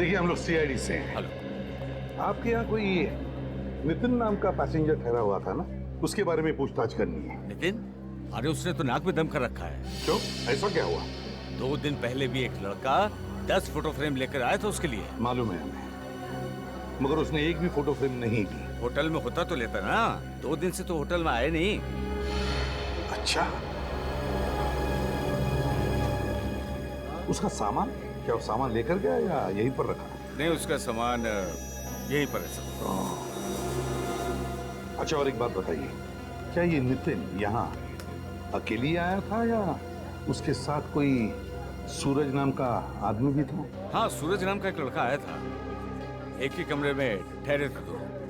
देखिए हम लोग सीआईडी से हैं। हेलो। आपके यहाँ कोई नितिन नाम का पैसेंजर ठहरा हुआ था ना, उसके बारे में पूछताछ करनी है। नितिन? अरे उसने तो नाक में दम कर रखा है। क्यों, ऐसा क्या हुआ? 2 दिन पहले भी एक लड़का 10 फोटो फ्रेम लेकर आया था उसके लिए। मालूम है हमें, मगर उसने एक भी फोटो फ्रेम नहीं ली। होटल में होता तो लेता ना। 2 दिन से तो होटल में आए नहीं। अच्छा, उसका सामान क्या, वो सामान लेकर गया या यहीं पर रखा? नहीं, उसका सामान यहीं पर है सब। अच्छा, और एक बात बताइए, क्या ये नितिन यहाँ अकेले आया था या उसके साथ कोई सूरज नाम का आदमी भी था? हाँ, सूरज नाम का एक लड़का आया था। एक ही कमरे में ठहरे थे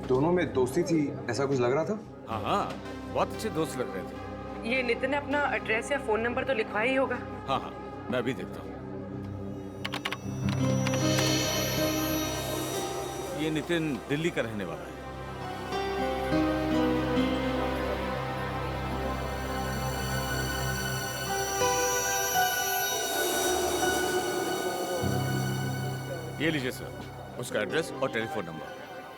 दोनों में दोस्ती थी, ऐसा कुछ लग रहा था? हाँ हाँ, बहुत अच्छे दोस्त लग रहे थे। ये नितिन ने अपना एड्रेस या फोन नंबर तो लिखवाया ही होगा। हाँ हाँ, मैं अभी देखता हूँ। ये नितिन दिल्ली का रहने वाला है। ये लीजिए सर, उसका एड्रेस और telephone number.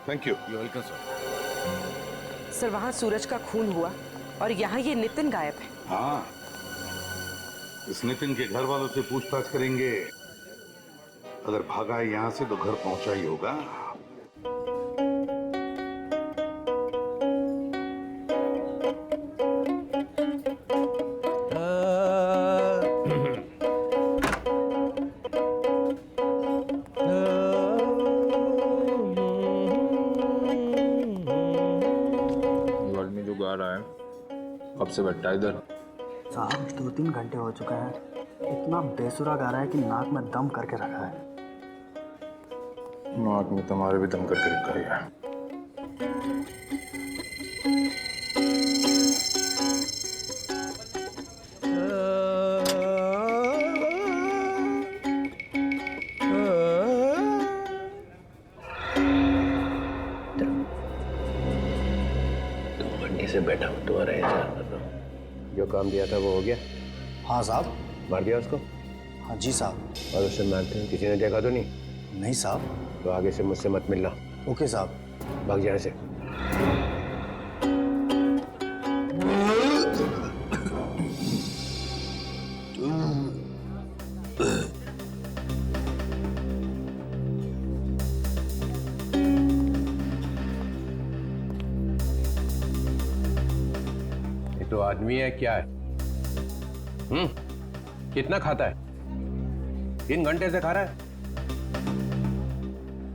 Thank you. You welcome sir. Sir, वहाँ सूरज का खून हुआ और यहाँ ये नितिन गायब है। हाँ, इस नितिन के घर वालों से पूछताछ करेंगे। अगर भागा है यहाँ से तो घर पहुंचा ही होगा। आदमी जो गा रहा है कब से बैठा है इधर? साहब 2-3 घंटे हो चुका है। इतना बेसुरा गा रहा है कि नाक में दम करके रखा है। नाक में तुम्हारे भी दम करके रखा है। से बैठा हूँ, तुम्हारा इंतजार कर रहा हूँ। जो काम दिया था वो हो गया? हाँ साहब। मार दिया उसको? हाँ जी साहब। और उससे मारते हैं किसी ने देखा तो नहीं? नहीं साहब। तो आगे से मुझसे मत मिलना। ओके साहब। भाग जाने से। तो आदमी है क्या है? कितना खाता है? 3 घंटे से खा रहा है।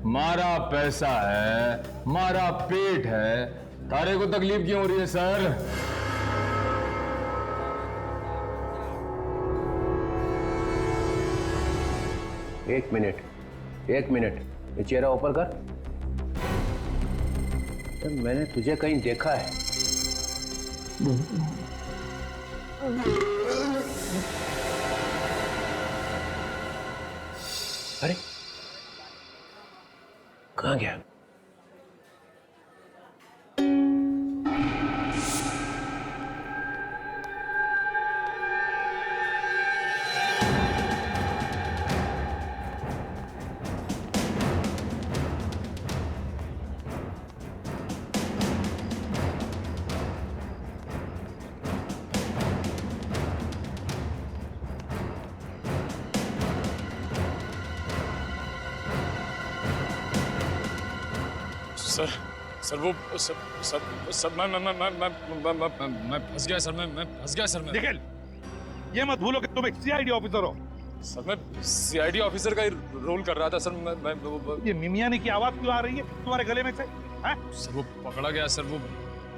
मारा पैसा है, मारा पेट है, तारे को तकलीफ क्यों हो रही है सर? एक मिनट, ये चेहरा ऊपर कर। तो मैंने तुझे कहीं देखा है। अरे कहाँ गया? सर वो सर मैं फंस गया सर। मैं फंस गया सर। निखिल, ये मत भूलो कि तुम एक सीआईडी ऑफिसर हो। सर मैं सीआईडी ऑफिसर का ही रोल कर रहा था सर। ये मिमियानी की आवाज क्यों आ रही है तुम्हारे गले में से? सर वो पकड़ा गया सर। वो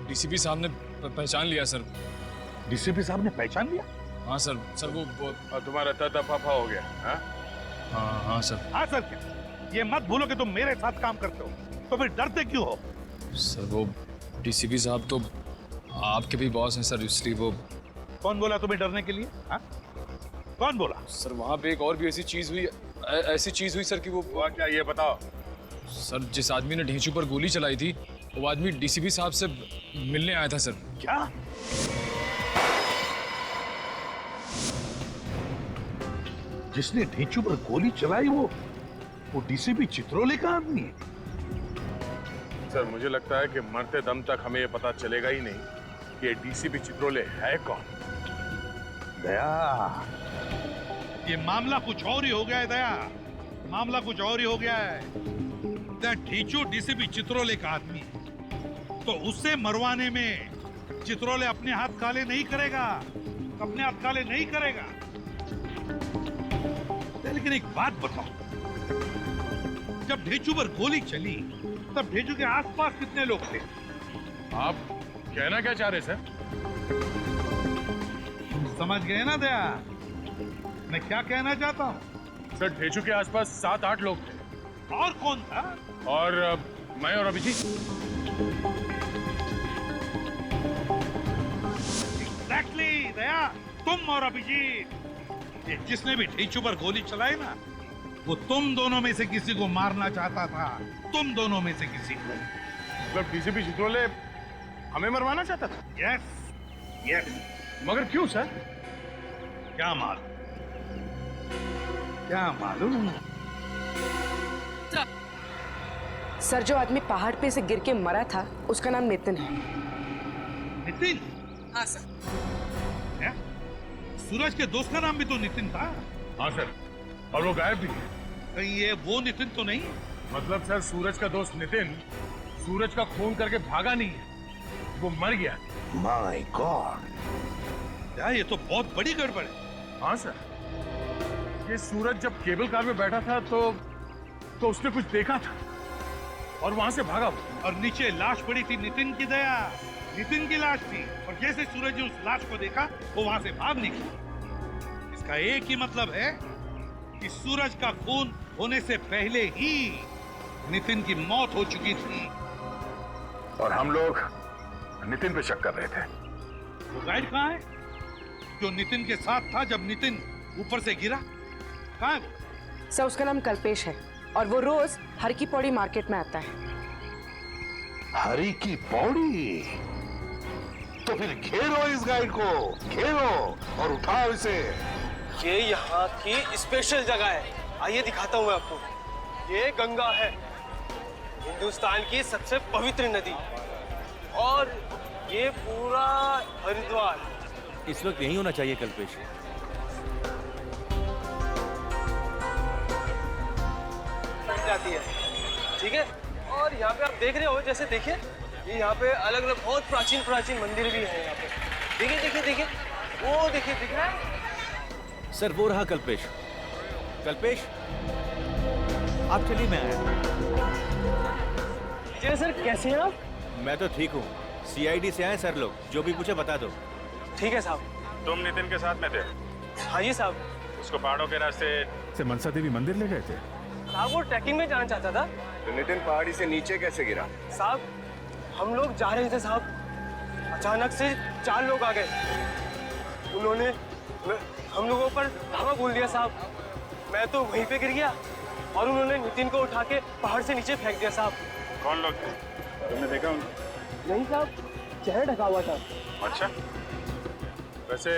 डीसीपी साहब ने पहचान लिया सर। डीसीपी साहब ने पहचान लिया? हाँ सर वो तुम्हारा तफाफा हो गया? हाँ सर। हाँ सर क्या? ये मत भूलो कि तुम मेरे साथ काम करते हो, तो फिर डरते क्यों हो? सर वो डीसीपी साहब तो आपके भी बॉस हैं सर, इसलिए वो। कौन बोला तुम्हें डरने के लिए? कौन बोला? सर वहाँ पे एक और भी ऐसी चीज हुई सर कि वो। क्या, ये बताओ। सर जिस आदमी ने ढींचू पर गोली चलाई थी वो आदमी डीसीपी साहब से मिलने आया था सर। क्या? जिसने ढींचू पर गोली चलाई वो वो डीसीपी चित्रोले का आदमी है। सर मुझे लगता है कि मरते दम तक हमें ये पता चलेगा ही नहीं कि ये डीसीपी चित्रोले है कौन। दया, ये मामला कुछ और ही हो गया है दया, मामला कुछ और ही हो गया है। ढीचू डीसीपी चित्रोले का आदमी है, तो उससे मरवाने में चित्रोले अपने हाथ काले नहीं करेगा, अपने हाथ काले नहीं करेगा। लेकिन एक बात बताओ, जब ढेचू पर गोली चली तब ढेचू के आसपास कितने लोग थे? आप कहना क्या चाह रहे सर? तुम समझ गए ना दया, मैं क्या कहना चाहता हूँ? सर ढेचू के आसपास 7-8 लोग थे। और कौन था? और मैं और अभिजीत। एग्जैक्टली दया, तुम और अभिजीत। ये जिसने भी ढेचू पर गोली चलाई ना, वो तुम दोनों में से किसी को मारना चाहता था, तुम दोनों में से किसी को। मतलब डीसीपी चित्रोले हमें मरवाना चाहता था? Yes, yes. मगर क्यों सर? क्या मालूम, क्या मालूम? सर, जो आदमी पहाड़ पे से गिर के मरा था उसका नाम नितिन है। नितिन? हाँ सर। क्या? सूरज के दोस्त का नाम भी तो नितिन था। हाँ सर, और वो गायब भी है। कहीं ये वो नितिन तो नहीं? मतलब सर सूरज का दोस्त नितिन सूरज का खून करके भागा नहीं है, वो मर गया। माय गॉड, यार ये तो बहुत बड़ी गड़बड़ है। हाँ सर, ये सूरज जब केबल कार में बैठा था तो उसने कुछ देखा था और वहां से भागा। और नीचे लाश पड़ी थी नितिन की दया, नितिन की लाश थी। और जैसे सूरज ने उस लाश को देखा वो वहां से भाग निकला। इसका एक ही मतलब है कि सूरज का खून होने से पहले ही नितिन की मौत हो चुकी थी। और हम लोग नितिन पे शक कर रहे थे। वो गाइड कहाँ है जो नितिन के साथ था जब नितिन ऊपर से गिरा? कहाँ है वो? सर, उसका नाम कल्पेश है और वो रोज हर की पौड़ी मार्केट में आता है। हरी की पौड़ी? तो फिर घेरो इस गाइड को, घेरो और उठाओ इसे। ये यहाँ की स्पेशल जगह है, आइए दिखाता हूँ मैं आपको। ये गंगा है, हिंदुस्तान की सबसे पवित्र नदी। और ये पूरा हरिद्वार। इस वक्त यही होना चाहिए कल्पेश। जाती है, ठीक है। और यहाँ पे आप देख रहे हो, जैसे देखिए ये यहाँ पे अलग अलग बहुत प्राचीन प्राचीन मंदिर भी हैं यहाँ पे। देखिए देखिए देखिए, वो देखिए, दिख रहा है सर? वो रहा कल्पेश। कल्पेश, आप चलिए, मैं आया। जी सर, कैसे हैं आप? मैं तो ठीक हूँ। सीआईडी से आए सर लोग, जो भी पूछे बता दो। ठीक है साहब। तुम नितिन के साथ में थे? हाँ जी साहब। उसको पहाड़ों के रास्ते से मनसा देवी मंदिर ले गए थे? साहब वो ट्रैकिंग में जाना चाहता था। तो नितिन पहाड़ी से नीचे कैसे गिरा? साहब हम लोग जा रहे थे साहब, अचानक से 4 लोग आ गए। उन्होंने हम लोगों पर धावा बोल दिया साहब। मैं तो वहीं पे गिर गया और उन्होंने नितिन को उठा के पहाड़ से नीचे फेंक दिया साहब। कौन लोग थे? तुमने देखा उनको? नहीं साहब, चेहरा ढका हुआ था। अच्छा, वैसे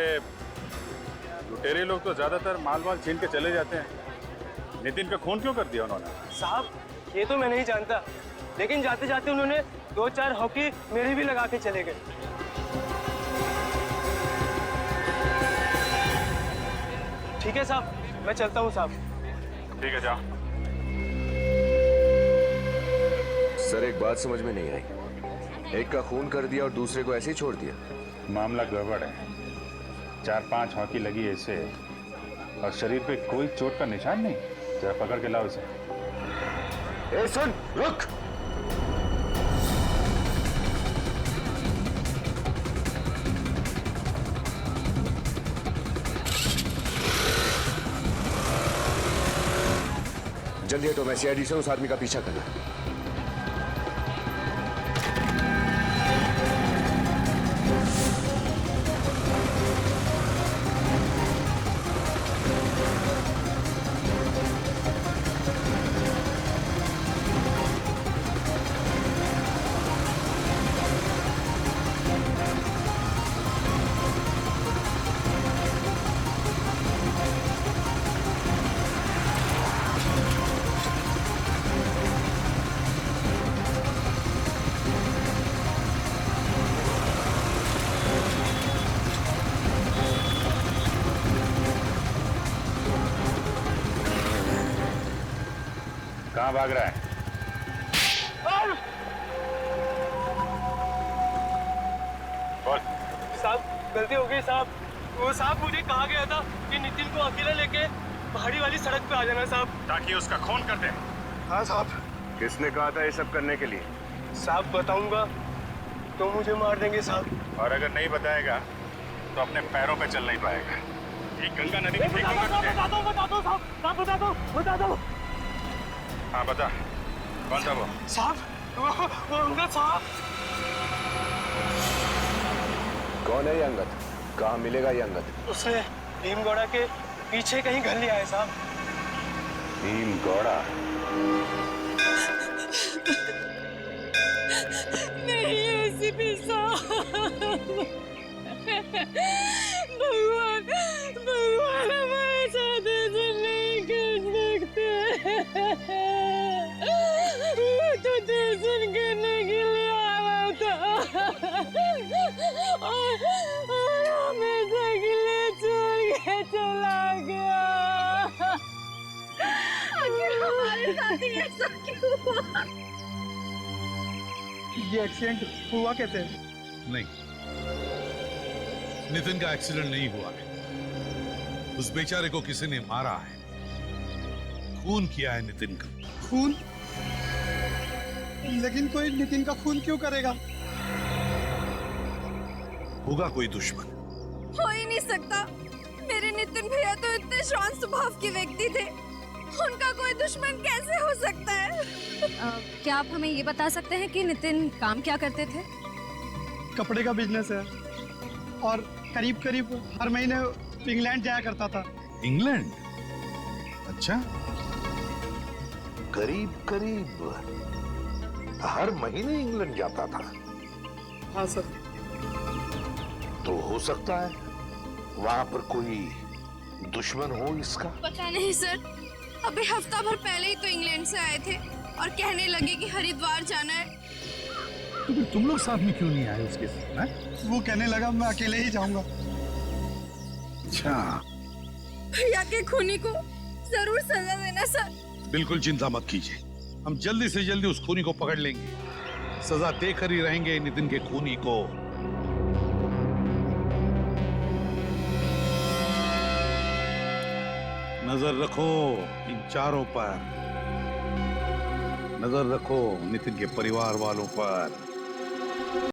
लुटेरे लोग तो ज्यादातर माल वाल छीन के चले जाते हैं। नितिन का खून क्यों कर दिया उन्होंने? साहब ये तो मैं नहीं जानता, लेकिन जाते जाते उन्होंने 2-4 हॉकी मेरे भी लगा के चले गए। ठीक है साहब, मैं चलता हूँ साहब। ठीक है, जाओ। सर एक बात समझ में नहीं आई, एक का खून कर दिया और दूसरे को ऐसे ही छोड़ दिया। मामला गड़बड़ है। 4-5 हॉकी लगी है इसे और शरीर पे कोई चोट का निशान नहीं। जरा पकड़ के लाओ इसे। ए सुन, रुक। जल्दी हटो, मैं सीआईडी से उस आदमी का पीछा करना। कहाँ भाग रहा है? बोल। साहब गलती हो गई साहब। वो साहब मुझे कहा गया था कि नितिन को अकेला लेके पहाड़ी वाली सड़क पे आ जाना साहब। ताकि उसका खून कर दे। हाँ साहब। किसने कहा था ये सब करने के लिए? साहब बताऊंगा तो मुझे मार देंगे साहब। और अगर नहीं बताएगा तो अपने पैरों पे चल नहीं पाएगा। ये गंगा नदी में फेंकूंगा तुझे। बता दो साहब। साहब बता दो। हाँ बता, कौन था वो? साहब वो अंगद साहब। कौन है ये अंगद? कहाँ मिलेगा ये अंगद? उसने भीमगौड़ा के पीछे कहीं घर लिया है साहब। भीमगौड़ा? नहीं एसीपी साहब, भगवान हमारे साथ ऐसा नहीं कर सकते। वो तो दर्शन करने के लिए आया था और हमें अकेले छोड़ के चला गया। आखिर हमारे साथ ही ऐसा क्यों हुआ? ये एक्सीडेंट हुआ कैसे? नहीं, नितिन का एक्सीडेंट नहीं हुआ है। उस बेचारे को किसी ने मारा है, खून किया है नितिन का। खून? लेकिन कोई नितिन का खून क्यों करेगा? होगा कोई दुश्मन। हो ही नहीं सकता। मेरे नितिन भैया तो इतने शांत स्वभाव के व्यक्ति थे, उनका कोई दुश्मन कैसे हो सकता है? क्या आप हमें ये बता सकते हैं कि नितिन काम क्या करते थे? कपड़े का बिजनेस है और करीब करीब हर महीने इंग्लैंड जाया करता था। इंग्लैंड? अच्छा। करीब करीब हर महीने इंग्लैंड जाता था? हाँ सर। तो हो सकता है वहां पर कोई दुश्मन हो इसका। पता नहीं सर, अभी हफ्ता भर पहले ही तो इंग्लैंड से आए थे और कहने लगे कि हरिद्वार जाना है। तो फिर तुम लोग साथ में क्यों नहीं आए उसके साथ? हैं? वो कहने लगा मैं अकेले ही जाऊंगा। अच्छा। भैया के खूनी को जरूर सजा देना सर। बिल्कुल चिंता मत कीजिए, हम जल्दी से जल्दी उस खूनी को पकड़ लेंगे, सजा देकर ही रहेंगे नितिन के खूनी को। नजर रखो इन चारों पर, नजर रखो नितिन के परिवार वालों पर।